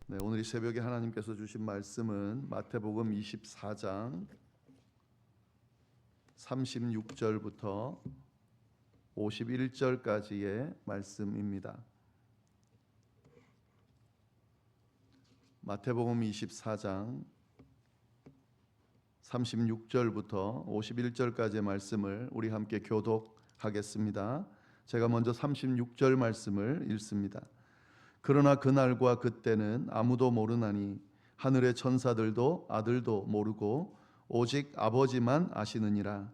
네, 오늘 이 새벽에 하나님께서 주신 말씀은 마태복음 24장 36절부터 51절까지의 말씀입니다. 마태복음 24장 36절부터 51절까지의 말씀을 우리 함께 교독하겠습니다. 제가 먼저 36절 말씀을 읽습니다. 그러나 그날과 그때는 아무도 모르나니 하늘의 천사들도 아들도 모르고 오직 아버지만 아시느니라.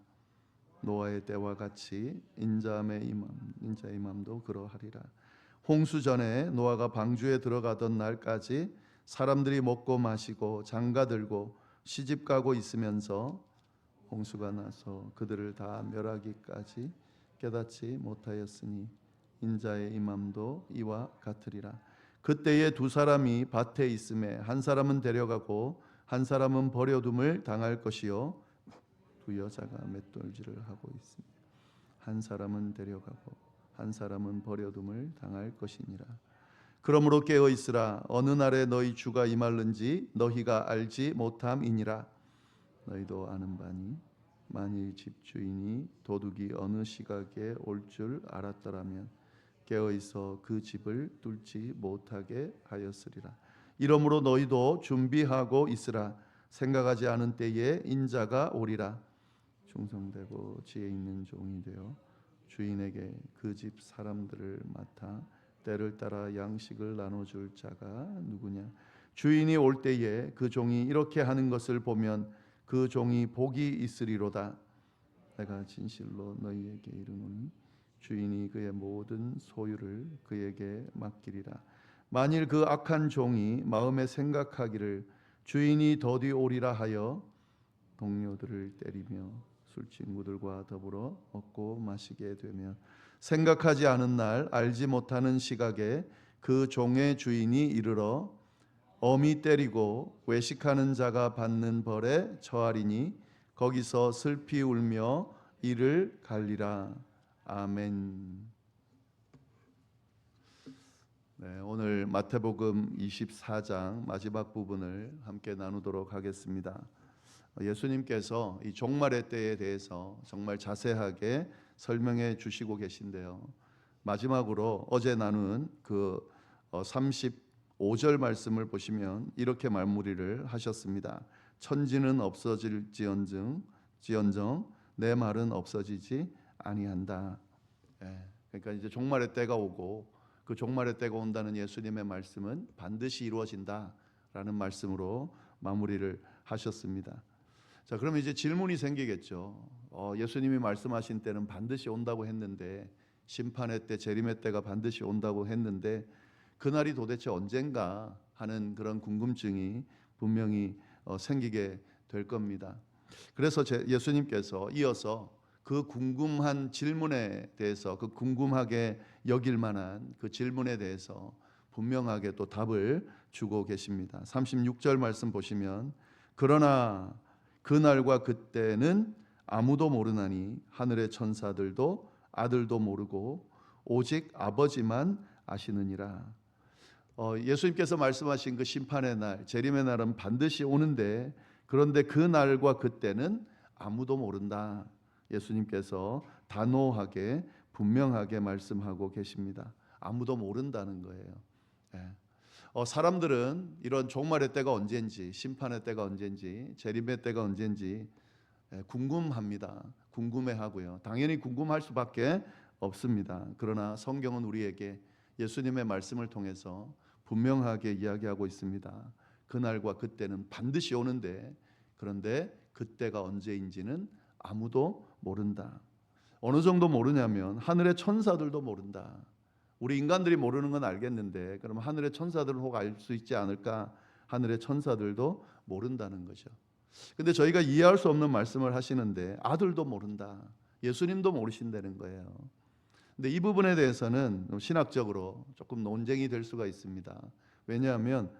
노아의 때와 같이 인자의 임함도 그러하리라. 홍수 전에 노아가 방주에 들어가던 날까지 사람들이 먹고 마시고 장가들고 시집가고 있으면서 홍수가 나서 그들을 다 멸하기까지 깨닫지 못하였으니 인자의 임함도 이와 같으리라. 그때에 두 사람이 밭에 있음에 한 사람은 데려가고 한 사람은 버려둠을 당할 것이요 두 여자가 맷돌질을 하고 있습니다. 한 사람은 데려가고 한 사람은 버려둠을 당할 것이니라. 그러므로 깨어 있으라. 어느 날에 너희 주가 임할는지 너희가 알지 못함이니라. 너희도 아는 바니 만일 집주인이 도둑이 어느 시각에 올 줄 알았더라면 깨어있어 그 집을 뚫지 못하게 하였으리라. 이러므로 너희도 준비하고 있으라. 생각하지 않은 때에 인자가 오리라. 충성되고 지혜 있는 종이 되어 주인에게 그 집 사람들을 맡아 때를 따라 양식을 나눠줄 자가 누구냐. 주인이 올 때에 그 종이 이렇게 하는 것을 보면 그 종이 복이 있으리로다. 내가 진실로 너희에게 이르노니 주인이 그의 모든 소유를 그에게 맡기리라. 만일 그 악한 종이 마음에 생각하기를 주인이 더디 오리라 하여 동료들을 때리며 술친구들과 더불어 먹고 마시게 되면 생각하지 않은 날 알지 못하는 시각에 그 종의 주인이 이르러 엄히 때리고 외식하는 자가 받는 벌에 처하리니 거기서 슬피 울며 이를 갈리라. 아멘. 네, 오늘 마태복음 24장 마지막 부분을 함께 나누도록 하겠습니다. 예수님께서 이 종말의 때에 대해서 정말 자세하게 설명해 주시고 계신데요. 마지막으로 어제 나눈 그 35절 말씀을 보시면 이렇게 마무리를 하셨습니다. 천지는 없어질지언정 내 말은 없어지지 아니한다. 그러니까 이제 종말의 때가 오고 그 종말의 때가 온다는 예수님의 말씀은 반드시 이루어진다라는 말씀으로 마무리를 하셨습니다. 자, 그러면 이제 질문이 생기겠죠. 예수님이 말씀하신 때는 반드시 온다고 했는데, 심판의 때, 재림의 때가 반드시 온다고 했는데 그날이 도대체 언젠가 하는 그런 궁금증이 분명히 생기게 될 겁니다. 그래서 예수님께서 이어서 그 궁금한 질문에 대해서, 그 궁금하게 여길 만한 그 질문에 대해서 분명하게 또 답을 주고 계십니다. 36절 말씀 보시면 그러나 그날과 그때는 아무도 모르나니 하늘의 천사들도 아들도 모르고 오직 아버지만 아시느니라. 예수님께서 말씀하신 그 심판의 날, 재림의 날은 반드시 오는데 그런데 그 날과 그때는 아무도 모른다. 예수님께서 단호하게 분명하게 말씀하고 계십니다. 아무도 모른다는 거예요. 사람들은 이런 종말의 때가 언제인지, 심판의 때가 언제인지, 재림의 때가 언제인지 궁금합니다. 궁금해하고요. 당연히 궁금할 수밖에 없습니다. 그러나 성경은 우리에게 예수님의 말씀을 통해서 분명하게 이야기하고 있습니다. 그날과 그때는 반드시 오는데 그런데 그때가 언제인지는 아무도 모른다. 어느 정도 모르냐면 하늘의 천사들도 모른다. 우리 인간들이 모르는 건 알겠는데 그럼 하늘의 천사들은 혹 알 수 있지 않을까? 하늘의 천사들도 모른다는 거죠. 근데 저희가 이해할 수 없는 말씀을 하시는데 아들도 모른다. 예수님도 모르신다는 거예요. 근데 이 부분에 대해서는 신학적으로 조금 논쟁이 될 수가 있습니다. 왜냐하면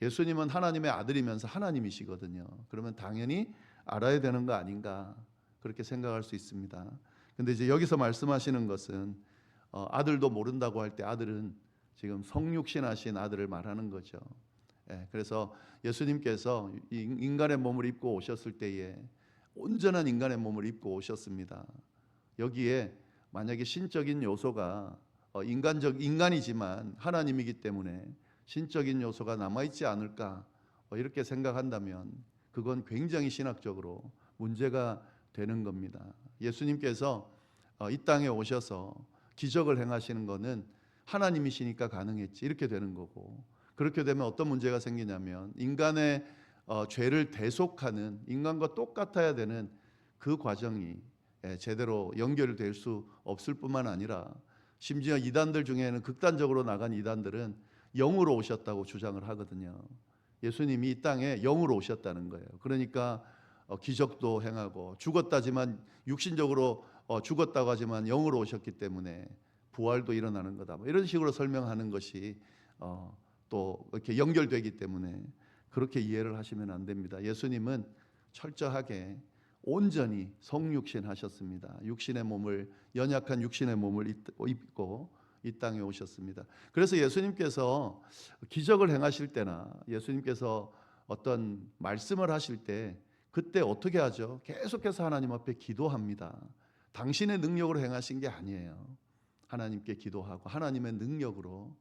예수님은 하나님의 아들이면서 하나님이시거든요. 그러면 당연히 알아야 되는 거 아닌가 그렇게 생각할 수 있습니다. 근데 이제 여기서 말씀하시는 것은 아들도 모른다고 할 때 아들은 지금 성육신하신 아들을 말하는 거죠. 그래서 예수님께서 인간의 몸을 입고 오셨을 때에 온전한 인간의 몸을 입고 오셨습니다. 여기에 만약에 신적인 요소가 인간이지만 하나님이기 때문에 신적인 요소가 남아있지 않을까 이렇게 생각한다면 그건 굉장히 신학적으로 문제가 되는 겁니다. 예수님께서 이 땅에 오셔서 기적을 행하시는 것은 하나님이시니까 가능했지 이렇게 되는 거고, 그렇게 되면 어떤 문제가 생기냐면 인간의 죄를 대속하는, 인간과 똑같아야 되는 그 과정이 제대로 연결될 수 없을 뿐만 아니라 심지어 이단들 중에는 극단적으로 나간 이단들은 영으로 오셨다고 주장을 하거든요. 예수님이 이 땅에 영으로 오셨다는 거예요. 그러니까 기적도 행하고 죽었다지만 육신적으로 죽었다고 하지만 영으로 오셨기 때문에 부활도 일어나는 거다. 이런 식으로 설명하는 것이 또 이렇게 연결되기 때문에 그렇게 이해를 하시면 안 됩니다. 예수님은 철저하게 온전히 성육신 하셨습니다. 육신의 몸을, 연약한 육신의 몸을 입고 이 땅에 오셨습니다. 그래서 예수님께서 기적을 행하실 때나 예수님께서 어떤 말씀을 하실 때 그때 어떻게 하죠? 계속해서 하나님 앞에 기도합니다. 당신의 능력으로 행하신 게 아니에요. 하나님께 기도하고 하나님의 능력으로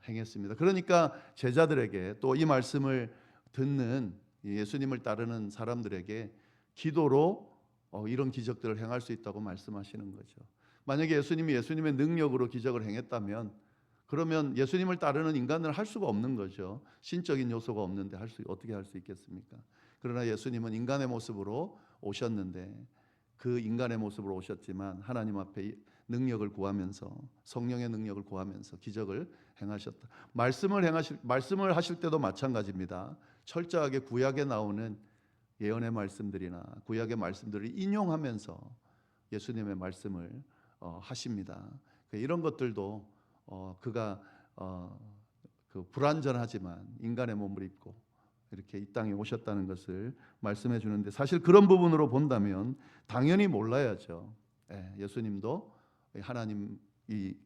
행했습니다. 그러니까 제자들에게 또 이 말씀을 듣는 예수님을 따르는 사람들에게 기도로 이런 기적들을 행할 수 있다고 말씀하시는 거죠. 만약에 예수님이 예수님의 능력으로 기적을 행했다면 그러면 예수님을 따르는 인간은 할 수가 없는 거죠. 신적인 요소가 없는데 어떻게 할 수 있겠습니까? 그러나 예수님은 인간의 모습으로 오셨는데 그 인간의 모습으로 오셨지만 하나님 앞에 능력을 구하면서, 성령의 능력을 구하면서 기적을 행하셨다. 말씀을 하실 때도 마찬가지입니다. 철저하게 구약에 나오는 예언의 말씀들이나 구약의 말씀들을 인용하면서 예수님의 말씀을 하십니다. 이런 것들도 그가 그 불완전하지만 인간의 몸을 입고 이렇게 이 땅에 오셨다는 것을 말씀해 주는데, 사실 그런 부분으로 본다면 당연히 몰라야죠. 예수님도 하나님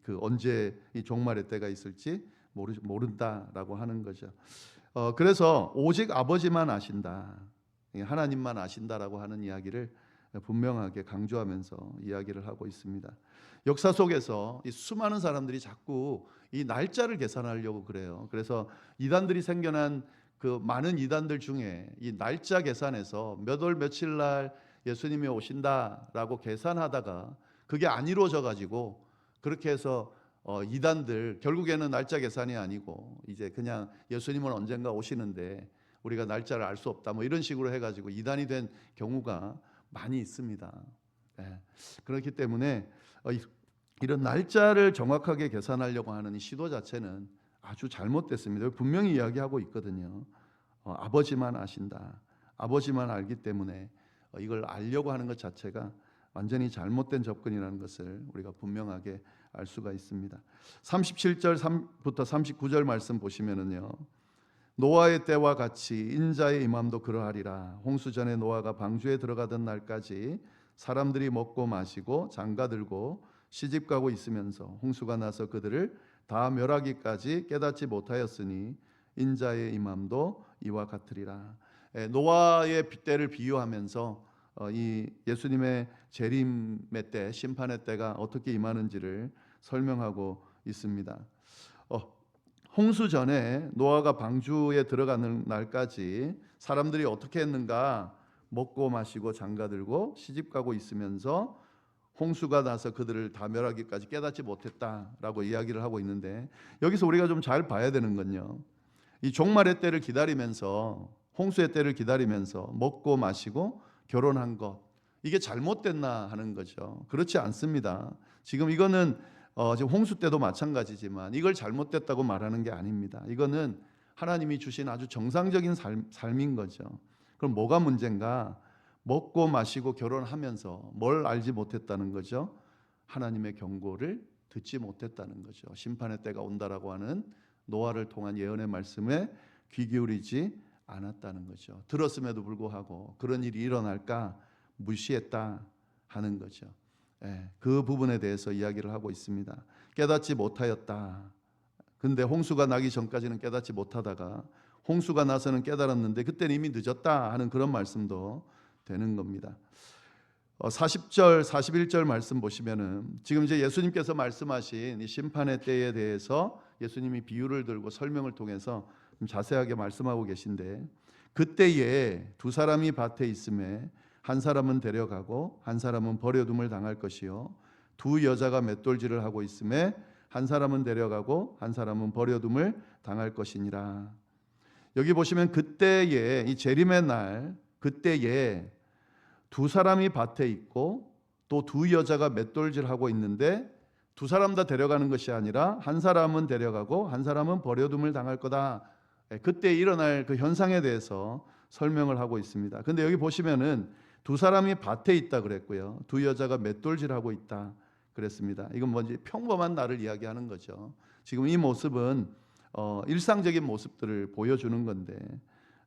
그 언제 이 종말의 때가 있을지 모른다라고 하는 거죠. 그래서 오직 아버지만 아신다, 하나님만 아신다라고 하는 이야기를 분명하게 강조하면서 이야기를 하고 있습니다. 역사 속에서 이 수많은 사람들이 자꾸 이 날짜를 계산하려고 그래요. 그래서 이단들이 생겨난 그 많은 이단들 중에 이 날짜 계산에서 몇 월 며칠 날 예수님이 오신다라고 계산하다가 그게 안 이루어져 가지고 그렇게 해서 이단들 결국에는 날짜 계산이 아니고 이제 그냥 예수님은 언젠가 오시는데 우리가 날짜를 알 수 없다 이런 식으로 해가지고 이단이 된 경우가 많이 있습니다. 그렇기 때문에 이런 날짜를 정확하게 계산하려고 하는 이 시도 자체는 아주 잘못됐습니다. 분명히 이야기하고 있거든요. 아버지만 아신다. 아버지만 알기 때문에 이걸 알려고 하는 것 자체가 완전히 접근이라는 것을 우리가 분명하게 알 수가 있습니다. 37절부터 39절 말씀 보시면은요. 노아의 때와 같이 인자의 임함도 그러하리라. 홍수 전에 노아가 방주에 들어가던 날까지 사람들이 먹고 마시고 장가들고 시집가고 있으면서 홍수가 나서 그들을 다 멸하기까지 깨닫지 못하였으니 인자의 임함도 이와 같으리라. 노아의 때를 비유하면서 이 예수님의 재림의 때, 심판의 때가 어떻게 임하는지를 설명하고 있습니다. 홍수 전에 노아가 방주에 들어가는 날까지 사람들이 어떻게 했는가? 먹고 마시고 장가들고 시집가고 있으면서 홍수가 나서 그들을 다 멸하기까지 깨닫지 못했다라고 이야기를 하고 있는데, 여기서 우리가 좀 잘 봐야 되는 건요, 이 종말의 때를 기다리면서, 홍수의 때를 기다리면서 먹고 마시고 결혼한 것, 이게 잘못됐나 하는 거죠. 그렇지 않습니다. 지금 이거는 지금 홍수 때도 마찬가지지만 이걸 잘못됐다고 말하는 게 아닙니다. 이거는 하나님이 주신 아주 정상적인 삶인 거죠. 그럼 뭐가 문제인가? 먹고 마시고 결혼하면서 뭘 알지 못했다는 거죠? 하나님의 경고를 듣지 못했다는 거죠. 심판의 때가 온다라고 하는 노아를 통한 예언의 말씀에 귀 기울이지 않았다는 거죠. 들었음에도 불구하고 그런 일이 일어날까 무시했다 하는 거죠. 그 부분에 대해서 이야기를 하고 있습니다. 깨닫지 못하였다. 근데 홍수가 나기 전까지는 깨닫지 못하다가 홍수가 나서는 깨달았는데 그때는 이미 늦었다 하는 그런 말씀도 되는 겁니다. 40절, 41절 말씀 보시면은 지금 이제 예수님께서 말씀하신 이 심판의 때에 대해서 예수님이 비유를 들고 설명을 통해서 좀 자세하게 말씀하고 계신데, 그때에 두 사람이 밭에 있음에 한 사람은 데려가고 한 사람은 버려둠을 당할 것이요, 두 여자가 맷돌질을 하고 있음에 한 사람은 데려가고 한 사람은 버려둠을 당할 것이니라. 여기 보시면 그때에, 이 재림의 날 그때에 두 사람이 밭에 있고 또 두 여자가 맷돌질하고 있는데, 두 사람 다 데려가는 것이 아니라 한 사람은 데려가고 한 사람은 버려둠을 당할 거다. 그때 일어날 그 현상에 대해서 설명을 하고 있습니다. 근데 여기 보시면은 두 사람이 밭에 있다 그랬고요, 두 여자가 맷돌질하고 있다 그랬습니다. 이건 뭔지 평범한 날을 이야기하는 거죠. 지금 이 모습은 일상적인 모습들을 보여주는 건데,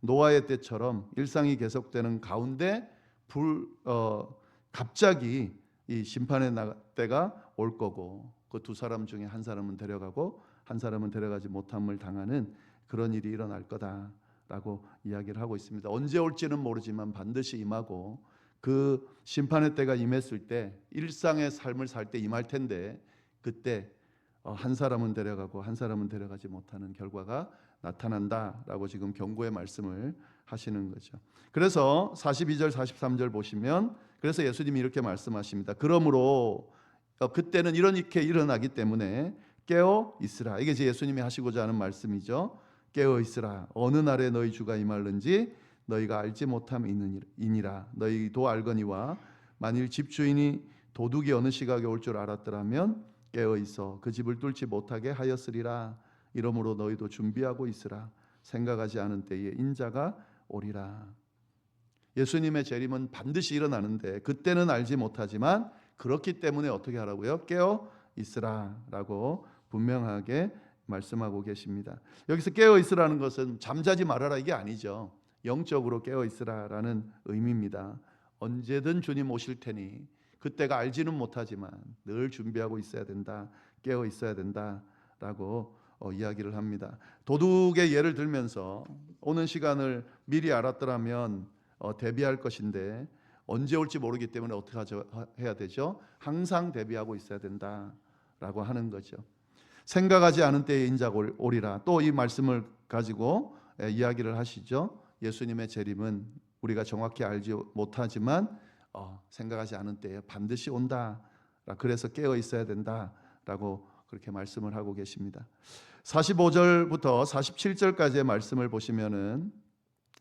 노아의 때처럼 일상이 계속되는 가운데 갑자기 이 심판의 때가 올 거고, 그 두 사람 중에 한 사람은 데려가고 한 사람은 데려가지 못함을 당하는 그런 일이 일어날 거다라고 이야기를 하고 있습니다. 언제 올지는 모르지만 반드시 임하고, 그 심판의 때가 임했을 때 일상의 삶을 살 때 임할 텐데, 그때 한 사람은 데려가고 한 사람은 데려가지 못하는 결과가 나타난다라고 지금 경고의 말씀을 하시는 거죠. 그래서 42절 43절 보시면, 그래서 예수님이 이렇게 말씀하십니다. 그러므로 그때는 이렇게 일어나기 때문에 깨어 있으라. 이게 예수님이 하시고자 하는 말씀이죠. 깨어 있으라. 어느 날에 너희 주가 임할는지 너희가 알지 못함이니라. 너희도 알거니와 만일 집주인이 도둑이 어느 시각에 올 줄 알았더라면 깨어 있어 그 집을 뚫지 못하게 하였으리라. 이러므로 너희도 준비하고 있으라. 생각하지 않은 때에 인자가 오리라. 예수님의 재림은 반드시 일어나는데 그때는 알지 못하지만 그렇기 때문에 어떻게 하라고요? 깨어 있으라라고 분명하게 말씀하고 계십니다. 여기서 깨어 있으라는 것은 잠자지 말아라 이게 아니죠. 영적으로 깨어 있으라라는 의미입니다. 언제든 주님 오실 테니 그때가 알지는 못하지만 늘 준비하고 있어야 된다. 깨어 있어야 된다라고 이야기를 합니다. 도둑의 예를 들면서 오는 시간을 미리 알았더라면 대비할 것인데 언제 올지 모르기 때문에 어떻게 해야 되죠? 항상 대비하고 있어야 된다라고 하는 거죠. 생각하지 않은 때에 인자가 오리라. 또 이 말씀을 가지고 이야기를 하시죠. 예수님의 재림은 우리가 정확히 알지 못하지만 생각하지 않은 때에 반드시 온다. 그래서 깨어 있어야 된다라고 그렇게 말씀을 하고 계십니다. 45절부터 47절까지의 말씀을 보시면은,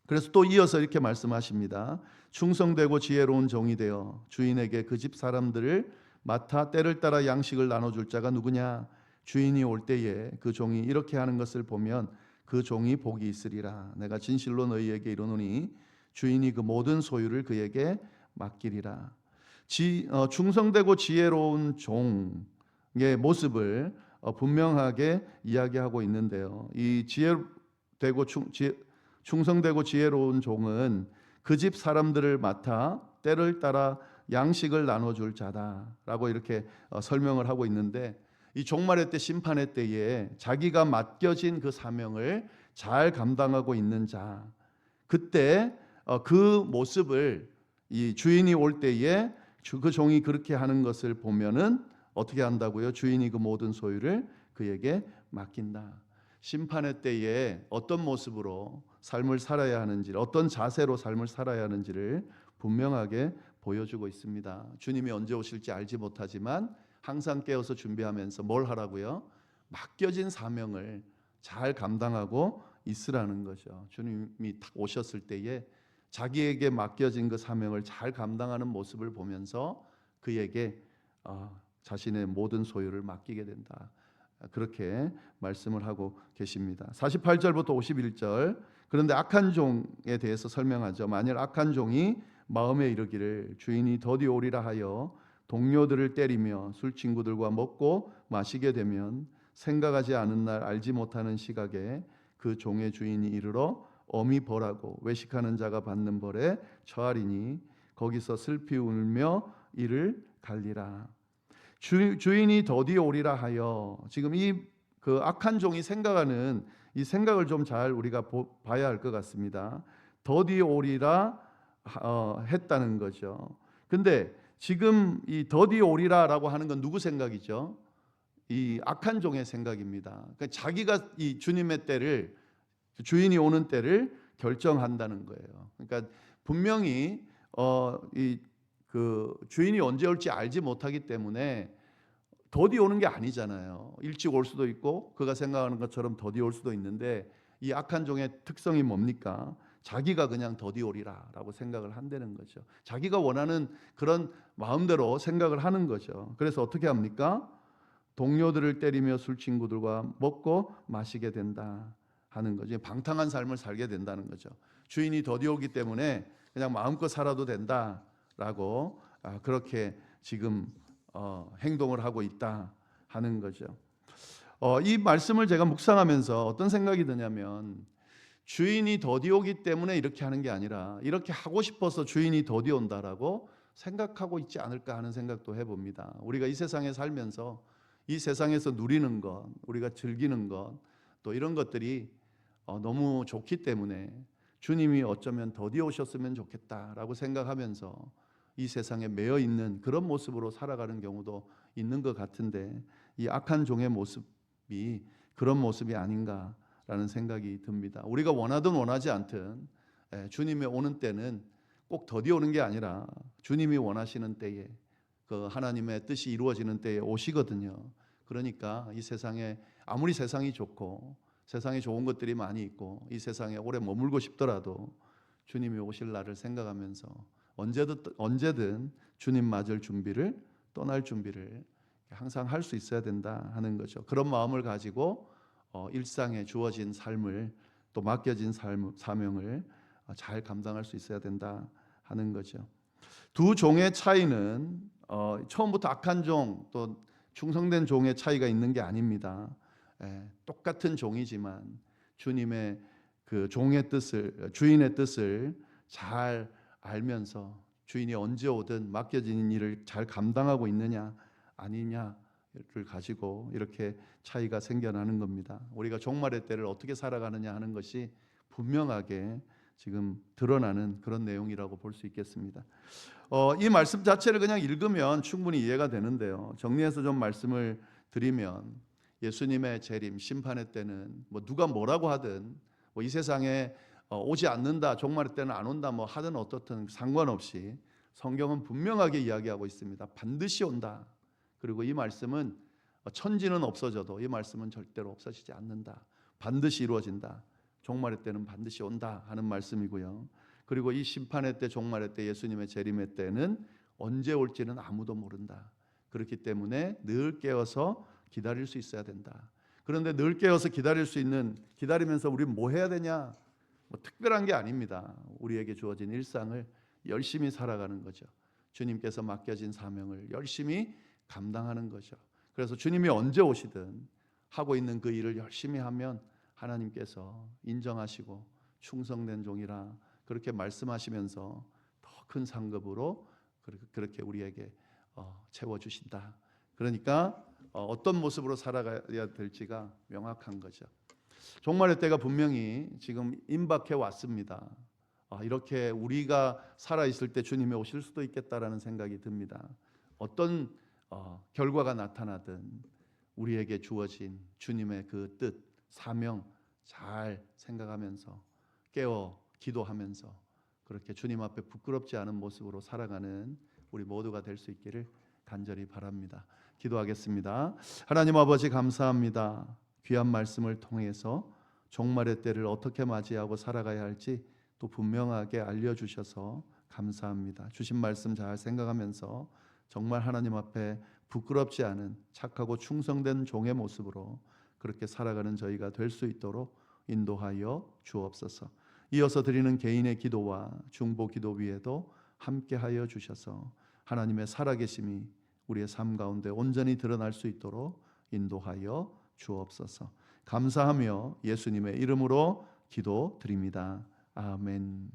그래서 또 이어서 이렇게 말씀하십니다. 충성되고 지혜로운 종이 되어 주인에게 그 집 사람들을 맡아 때를 따라 양식을 나눠줄 자가 누구냐? 주인이 올 때에 그 종이 이렇게 하는 것을 보면 그 종이 복이 있으리라. 내가 진실로 너희에게 이르노니 주인이 그 모든 소유를 그에게 맡기리라. 충성되고 지혜로운 종의 모습을 분명하게 이야기하고 있는데요. 이 충성되고 지혜로운 종은 그 집 사람들을 맡아 때를 따라 양식을 나눠줄 자다라고 이렇게 설명을 하고 있는데, 이 종말의 때 심판의 때에 자기가 맡겨진 그 사명을 잘 감당하고 있는 자, 그때 그 모습을 이 주인이 올 때에 그 종이 그렇게 하는 것을 보면은 어떻게 한다고요? 주인이 그 모든 소유를 그에게 맡긴다. 심판의 때에 어떤 모습으로 삶을 살아야 하는지, 어떤 자세로 삶을 살아야 하는지를 분명하게 보여주고 있습니다. 주님이 언제 오실지 알지 못하지만 항상 깨어서 준비하면서 뭘 하라고요? 맡겨진 사명을 잘 감당하고 있으라는 거죠. 주님이 딱 오셨을 때에 자기에게 맡겨진 그 사명을 잘 감당하는 모습을 보면서 그에게 자신의 모든 소유를 맡기게 된다. 그렇게 말씀을 하고 계십니다. 48절부터 51절. 그런데 악한 종에 대해서 설명하죠. 만일 악한 종이 마음에 이르기를 주인이 더디 오리라 하여 동료들을 때리며 술 친구들과 먹고 마시게 되면 생각하지 않은 날 알지 못하는 시각에 그 종의 주인이 이르러 엄히 벌하고 외식하는 자가 받는 벌에 처하리니 거기서 슬피 울며 이를 갈리라. 주인이 더디 오리라 하여, 지금 이 그 악한 종이 생각하는 이 생각을 좀 잘 우리가 봐야 할 것 같습니다. 더디 오리라 했다는 거죠. 근데 지금 이 더디 오리라라고 하는 건 누구 생각이죠? 이 악한 종의 생각입니다. 그러니까 자기가 이 주님의 때를, 주인이 오는 때를 결정한다는 거예요. 그러니까 분명히 그 주인이 언제 올지 알지 못하기 때문에 더디 오는 게 아니잖아요. 일찍 올 수도 있고 그가 생각하는 것처럼 더디 올 수도 있는데, 이 악한 종의 특성이 뭡니까? 자기가 그냥 더디 오리라라고 생각을 한다는 거죠. 자기가 원하는 그런 마음대로 생각을 하는 거죠. 그래서 어떻게 합니까? 동료들을 때리며 술 친구들과 먹고 마시게 된다 하는 거죠. 방탕한 삶을 살게 된다는 거죠. 주인이 더디 오기 때문에 그냥 마음껏 살아도 된다라고 그렇게 지금 행동을 하고 있다 하는 거죠. 이 말씀을 제가 묵상하면서 어떤 생각이 드냐면, 주인이 더디 오기 때문에 이렇게 하는 게 아니라 이렇게 하고 싶어서 주인이 더디 온다라고 생각하고 있지 않을까 하는 생각도 해봅니다. 우리가 이 세상에 살면서 이 세상에서 누리는 것, 우리가 즐기는 것, 또 이런 것들이 너무 좋기 때문에 주님이 어쩌면 더디 오셨으면 좋겠다라고 생각하면서 이 세상에 매여 있는 그런 모습으로 살아가는 경우도 있는 것 같은데, 이 악한 종의 모습이 그런 모습이 아닌가라는 생각이 듭니다. 우리가 원하든 원하지 않든 주님이 오는 때는 꼭 더디 오는 게 아니라 주님이 원하시는 때에, 그 하나님의 뜻이 이루어지는 때에 오시거든요. 그러니까 이 세상에 아무리 세상이 좋고 세상에 좋은 것들이 많이 있고 이 세상에 오래 머물고 싶더라도 주님이 오실 날을 생각하면서 언제든 주님 맞을 준비를, 떠날 준비를 항상 할 수 있어야 된다 하는 거죠. 그런 마음을 가지고 일상에 주어진 삶을, 또 맡겨진 사명을 잘 감당할 수 있어야 된다 하는 거죠. 두 종의 차이는 처음부터 악한 종 또 충성된 종의 차이가 있는 게 아닙니다. 똑같은 종이지만 주님의 그 종의 뜻을, 주인의 뜻을 잘 알면서 주인이 언제 오든 맡겨진 일을 잘 감당하고 있느냐 아니냐를 가지고 이렇게 차이가 생겨나는 겁니다. 우리가 종말의 때를 어떻게 살아가느냐 하는 것이 분명하게 지금 드러나는 그런 내용이라고 볼 수 있겠습니다. 이 말씀 자체를 그냥 읽으면 충분히 이해가 되는데요. 정리해서 좀 말씀을 드리면, 예수님의 재림, 심판의 때는 뭐 누가 뭐라고 하든, 뭐 이 세상에 오지 않는다, 종말의 때는 안 온다, 뭐 하든 어떻든 상관없이 성경은 분명하게 이야기하고 있습니다. 반드시 온다. 그리고 이 말씀은 천지는 없어져도 이 말씀은 절대로 없어지지 않는다. 반드시 이루어진다. 종말의 때는 반드시 온다 하는 말씀이고요. 그리고 이 심판의 때, 종말의 때, 예수님의 재림의 때는 언제 올지는 아무도 모른다. 그렇기 때문에 늘 깨어서 기다릴 수 있어야 된다. 그런데 늘 깨어서 기다리면서 우리 뭐 해야 되냐? 뭐 특별한 게 아닙니다. 우리에게 주어진 일상을 열심히 살아가는 거죠. 주님께서 맡겨진 사명을 열심히 감당하는 거죠. 그래서 주님이 언제 오시든 하고 있는 그 일을 열심히 하면 하나님께서 인정하시고 충성된 종이라 그렇게 말씀하시면서 더 큰 상급으로 그렇게 우리에게 채워주신다. 그러니까 어떤 모습으로 살아가야 될지가 명확한 거죠. 종말의 때가 분명히 지금 임박해 왔습니다. 이렇게 우리가 살아있을 때 주님이 오실 수도 있겠다라는 생각이 듭니다. 어떤 결과가 나타나든 우리에게 주어진 주님의 그 뜻, 사명 잘 생각하면서 깨어 기도하면서 그렇게 주님 앞에 부끄럽지 않은 모습으로 살아가는 우리 모두가 될 수 있기를 간절히 바랍니다. 기도하겠습니다. 하나님 아버지, 감사합니다. 귀한 말씀을 통해서 종말의 때를 어떻게 맞이하고 살아가야 할지 또 분명하게 알려주셔서 감사합니다. 주신 말씀 잘 생각하면서 정말 하나님 앞에 부끄럽지 않은 착하고 충성된 종의 모습으로 그렇게 살아가는 저희가 될 수 있도록 인도하여 주옵소서. 이어서 드리는 개인의 기도와 중보 기도 위에도 함께하여 주셔서 하나님의 살아계심이 우리의 삶 가운데 온전히 드러날 수 있도록 인도하여 주옵소서. 감사하며 예수님의 이름으로 기도드립니다. 아멘.